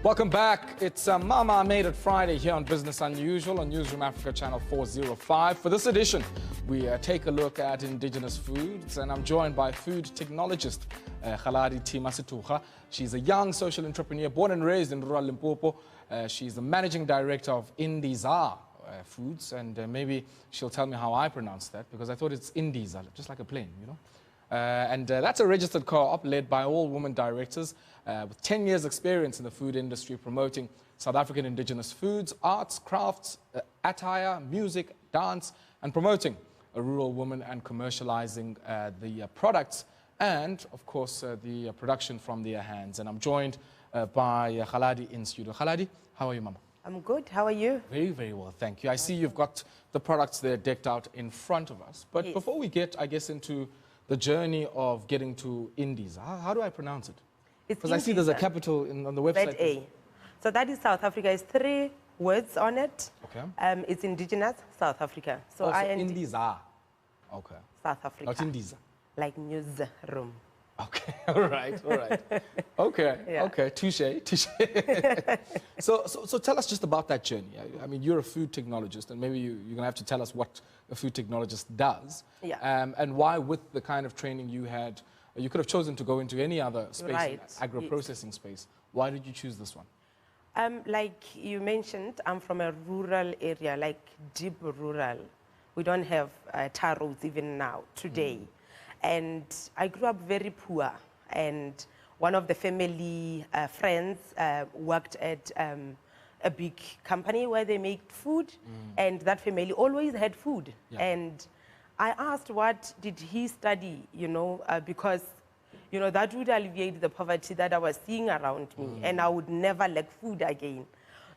Welcome back. It's Mama Made It Friday here on Business Unusual on Newsroom Africa Channel 405. For this edition, we take a look at indigenous foods, and I'm joined by food technologist Kgaladi Thema-Sethoga. She's a young social entrepreneur born and raised in rural Limpopo. She's the managing director of InDiza Foods, and maybe she'll tell me how I pronounce that, because I thought it's InDiza, just like a plane, you know. And that's a registered co-op led by all women directors with 10 years experience in the food industry, promoting South African indigenous foods, arts, crafts, attire, music, dance, and promoting a rural woman and commercializing the products and, of course, the production from their hands. And I'm joined by Kgaladi in studio. Kgaladi, how are you, Mama? I'm good. How are you? Very, very well, thank you. I see you've got the products there decked out in front of us. But Yes. before we get, I guess, into the journey of getting to InDiza, how do I pronounce it? It's Because I see there's a InDiza. capital on the website. ZA. So that is South Africa. It's 3 words on it. Okay. It's indigenous South Africa. So Also I InDiza. Okay. South Africa. Not InDiza. Like newsroom. Okay. All right. All right. Okay. Yeah. Okay. Touche. Touche. So tell us just about that journey. I mean, you're a food technologist, and maybe you're going to have to tell us what a food technologist does. Yeah. And why, with the kind of training you had, you could have chosen to go into any other space, Right. agro-processing space. Why did you choose this one? Like you mentioned, I'm from a rural area, like deep rural. We don't have tar roads even now, today. And I grew up very poor. And one of the family friends worked at a big company where they make food. And that family always had food. Yeah. And I asked, what did he study, you know, because, you know, that would alleviate the poverty that I was seeing around me, and I would never lack food again.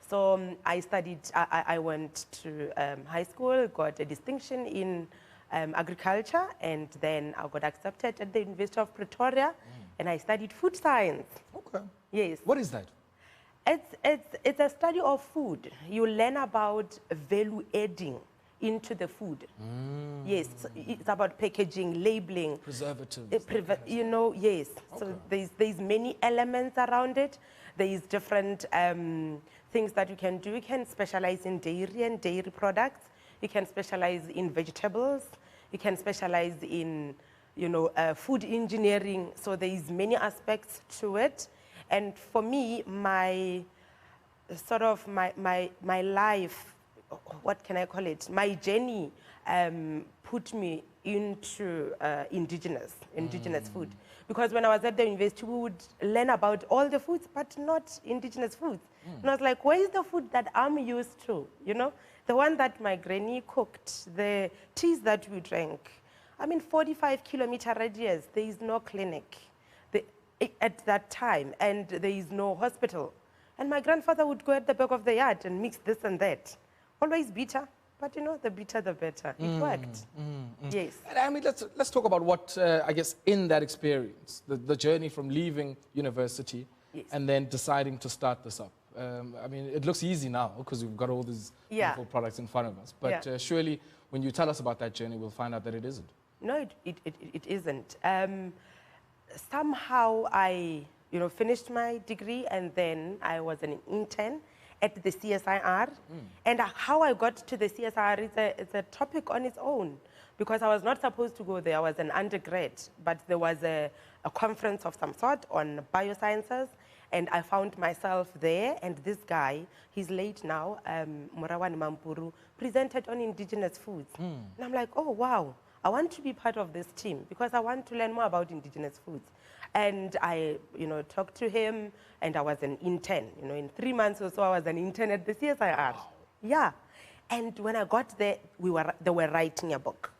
So I studied, I went to high school, got a distinction in agriculture, and then I got accepted at the University of Pretoria, and I studied food science. Okay. Yes. What is that? It's a study of food. You learn about value adding into the food. Yes, so it's about packaging, labeling. Preservatives. You know, yes. Okay. So there's many elements around it. There is different things that you can do. You can specialize in dairy and dairy products. You can specialize in vegetables. You can specialize in, you know, food engineering. So there is many aspects to it. And for me, my life, what can I call it? My journey put me into indigenous food. Because when I was at the university, we would learn about all the foods, but not indigenous foods. And I was like, where is the food that I'm used to? You know, the one that my granny cooked, the teas that we drank. I mean, 45-kilometer radius, there is no clinic at that time, and there is no hospital. And my grandfather would go at the back of the yard and mix this and that. Always bitter, but you know, the bitter the better. It worked. Yes. And I mean, let's talk about what, I guess, in that experience, the journey from leaving university Yes. and then deciding to start this up. I mean, it looks easy now because we've got all these Yeah. wonderful products in front of us. But Yeah. surely, when you tell us about that journey, we'll find out that it isn't. No, it isn't. Somehow I, you know, finished my degree, and then I was an intern at the CSIR. And how I got to the CSIR is a topic on its own, because I was not supposed to go there. I was an undergrad, but there was a conference of some sort on biosciences, and I found myself there, and this guy, he's late now, Morawani Mampuru, presented on indigenous foods. And I'm like, oh, wow, I want to be part of this team because I want to learn more about indigenous foods. And I, you know, talked to him, and I was an intern. You know, in 3 months or so, I was an intern at the CSIR. Wow. Yeah. And when I got there, they were writing a book.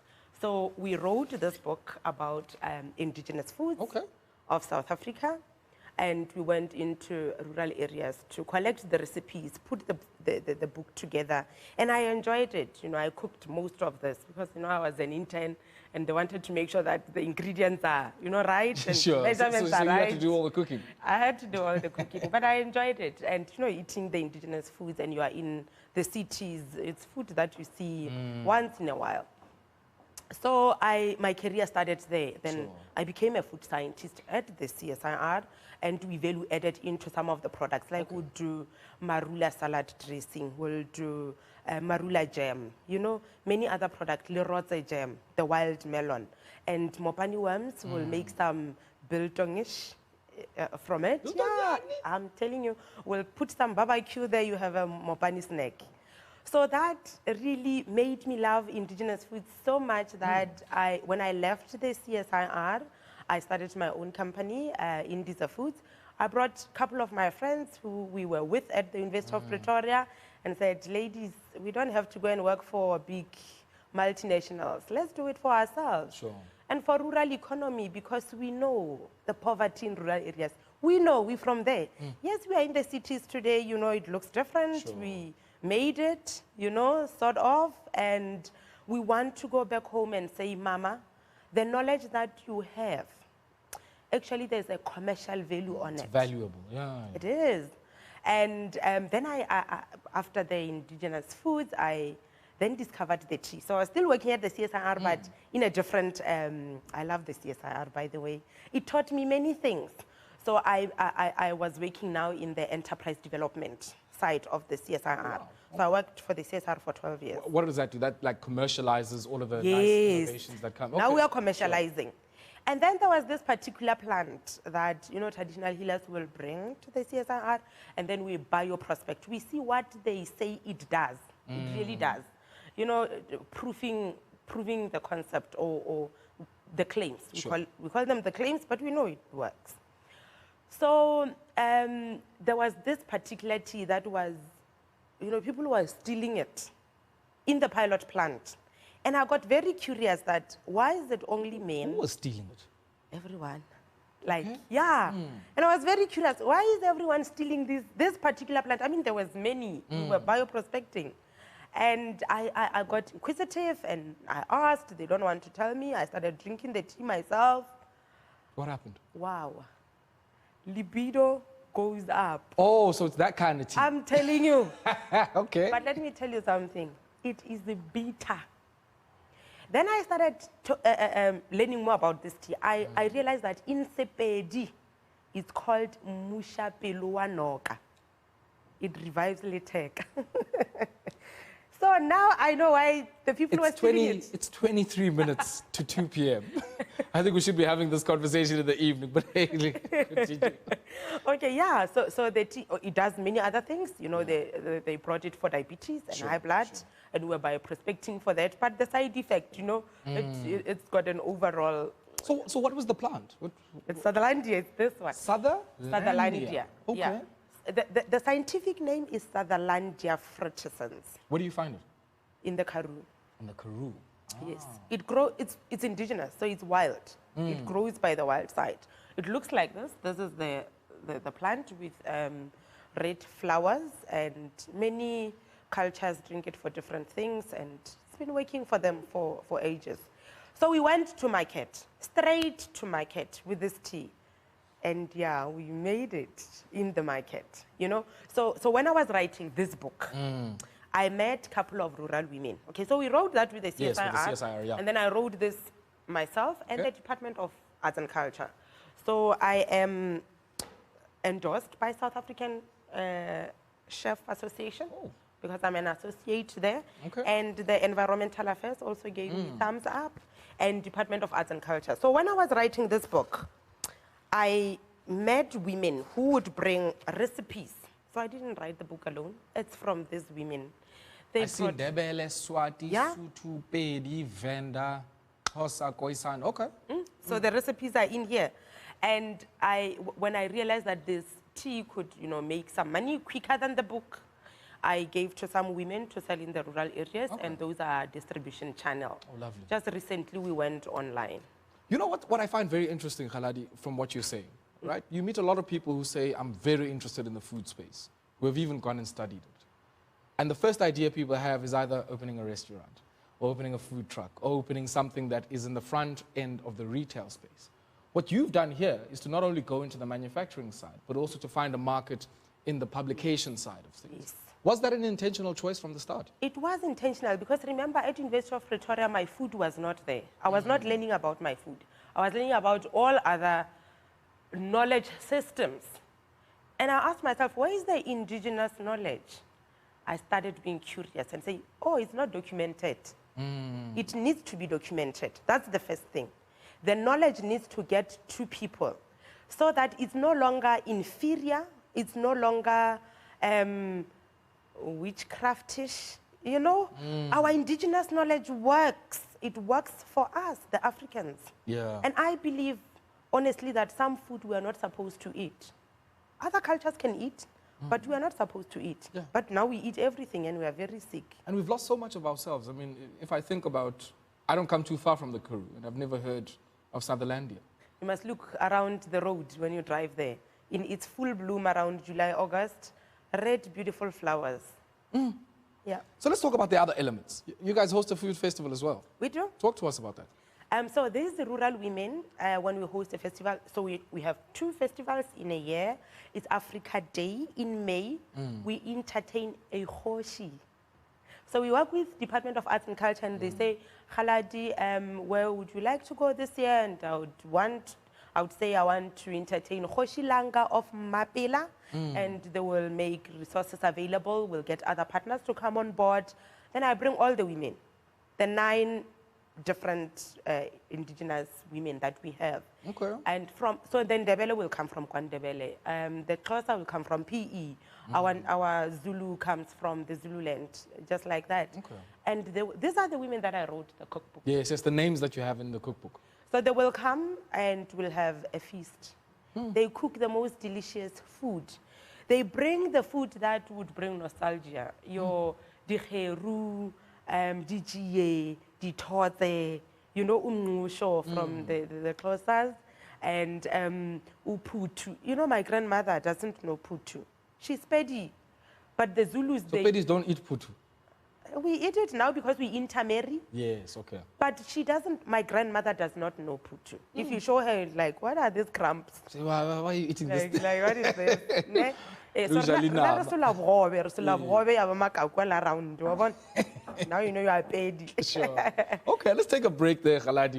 So we wrote this book about indigenous foods of South Africa. And we went into rural areas to collect the recipes, put the book together. And I enjoyed it. You know, I cooked most of this because, you know, I was an intern, and they wanted to make sure that the ingredients are, you know, right. And Sure. measurements So are you right. had to do all the cooking. I had to do all the cooking, but I enjoyed it. And, you know, eating the indigenous foods, and you are in the cities, it's food that you see once in a while. So my career started there. Then Sure. I became a food scientist at the CSIR, and we value added into some of the products. Like we'll do marula salad dressing, we'll do marula jam, you know, many other products, leroze jam, the wild melon, and mopani worms. We'll make some biltongish from it. Yeah, I'm telling you, we'll put some barbecue there. You have a mopani snack. So that really made me love indigenous foods so much that when I left the CSIR, I started my own company, InDiza Foods. I brought a couple of my friends who we were with at the University of Pretoria and said, ladies, we don't have to go and work for big multinationals. Let's do it for ourselves. Sure. And for rural economy, because we know the poverty in rural areas. We know, we're from there. Yes, we are in the cities today, you know, it looks different. Sure. We made it, you know, sort of, and we want to go back home and say, Mama, the knowledge that you have, actually there's a commercial value on it. It's valuable, yeah. It is. And then I, after the indigenous foods, I then discovered the tea. So I was still working at the CSIR, but in a different, I love the CSIR, by the way. It taught me many things. So I was working now in the enterprise development side of the CSIR. Wow. So I worked for the CSIR for 12 years. What does that do? That like commercializes all of the nice innovations that come? Now Okay. we are commercializing. Sure. And then there was this particular plant that, you know, traditional healers will bring to the CSIR, and then we bioprospect. We see what they say it does. It really does. You know, proving the concept or the claims. Sure. We call them the claims, but we know it works. So there was this particular tea that was, you know, people were stealing it in the pilot plant. And I got very curious that why is it only men? Who was stealing it? Everyone. Like, yeah. And I was very curious, why is everyone stealing this particular plant? I mean, there was many who were bioprospecting. And I got inquisitive and I asked, they don't want to tell me. I started drinking the tea myself. What happened? Wow. Libido goes up. Oh, so it's that kind of tea. I'm telling you. Okay. But let me tell you something. It is the bitter. Then I started learning more about this tea. I realized that in Sepedi, it's called Musha Pelua Noka. It revives Letek. So now I know why the people were stealing it. It's 23 minutes to 2 p.m. I think we should be having this conversation in the evening, but hey, continue. Okay, yeah. So the tea, it does many other things. You know, they brought it for diabetes and high blood, and we were bioprospecting for that. But the side effect, you know, it's got an overall. So what was the plant? It's Sutherlandia. It's this one. Sutherlandia. Okay. Yeah. The scientific name is Sutherlandia frucescens. Where do you find it? In the Karoo. In the Karoo. Yes. It grows, it's indigenous, so it's wild. It grows by the wild side. It looks like this. This is the plant with red flowers, and many cultures drink it for different things, and it's been working for them for ages. So we went to market, straight to market with this tea. And yeah, we made it in the market, you know. So when I was writing this book, I met a couple of rural women. Okay, so we wrote that with the CSIR. Yes, with the CSIR, yeah. And then I wrote this myself and the Department of Arts and Culture. So I am endorsed by South African Chef Association because I'm an associate there. Okay. And the Environmental Affairs also gave me thumbs up, and Department of Arts and Culture. So when I was writing this book, I met women who would bring recipes. So I didn't write the book alone. It's from these women. They I see Ndebele, Swati, Sotho, Pedi, Venda, Xhosa, Khoisan. Okay. So the recipes are in here. And when I realized that this tea could, you know, make some money quicker than the book, I gave to some women to sell in the rural areas, and those are distribution channel. Oh, lovely. Just recently we went online. You know what I find very interesting, Kgaladi, from what you're saying, right? You meet a lot of people who say, I'm very interested in the food space, who have even gone and studied it. And the first idea people have is either opening a restaurant, or opening a food truck, or opening something that is in the front end of the retail space. What you've done here is to not only go into the manufacturing side, but also to find a market in the publication side of things. Yes. Was that an intentional choice from the start? It was intentional because remember at University of Pretoria, my food was not there. I was not learning about my food. I was learning about all other knowledge systems. And I asked myself, where is the indigenous knowledge? I started being curious and say, oh, it's not documented. It needs to be documented. That's the first thing. The knowledge needs to get to people so that it's no longer inferior, it's no longer witchcraftish, you know? Our indigenous knowledge works. It works for us, the Africans. Yeah. And I believe, honestly, that some food we are not supposed to eat. Other cultures can eat, but we are not supposed to eat. Yeah. But now we eat everything and we are very sick. And we've lost so much of ourselves. I mean, if I think about, I don't come too far from the Karoo, and I've never heard of Sutherlandia. You must look around the road when you drive there. In its full bloom around July, August, red, beautiful flowers. Yeah. So let's talk about the other elements. You guys host a food festival as well. We do. Talk to us about that. So this is the rural women when we host a festival. So we have 2 festivals in a year. It's Africa Day in May. We entertain a Kgoshi. So we work with Department of Arts and Culture and they say, Kgaladi, where would you like to go this year? And I would say I want to entertain Kgoshi Langa of Mapela. And they will make resources available. We'll get other partners to come on board. Then I bring all the women, the 9 different indigenous women that we have. Okay. And so then Ndebele will come from Kwandebele. The Xhosa will come from PE. Our Zulu comes from the Zululand, just like that. Okay. And these are the women that I wrote the cookbook. Yes, it's the names that you have in the cookbook. So they will come and we'll have a feast. They cook the most delicious food. They bring the food that would bring nostalgia. Your dikheru, dijiye, ditote, you know, umngusho from the Xhosas, and uputu. You know, my grandmother doesn't know putu. She's Pedi, but the Zulus, So Pedis don't eat putu? we eat it now because we intermarry. Yes, okay. But she doesn't, my grandmother does not know putu. If you show her, like, what are these cramps? So why are you eating this? Like, what is this? Ne? Usually now. Now you know you are paid. Sure. Okay, let's take a break there, Kgaladi.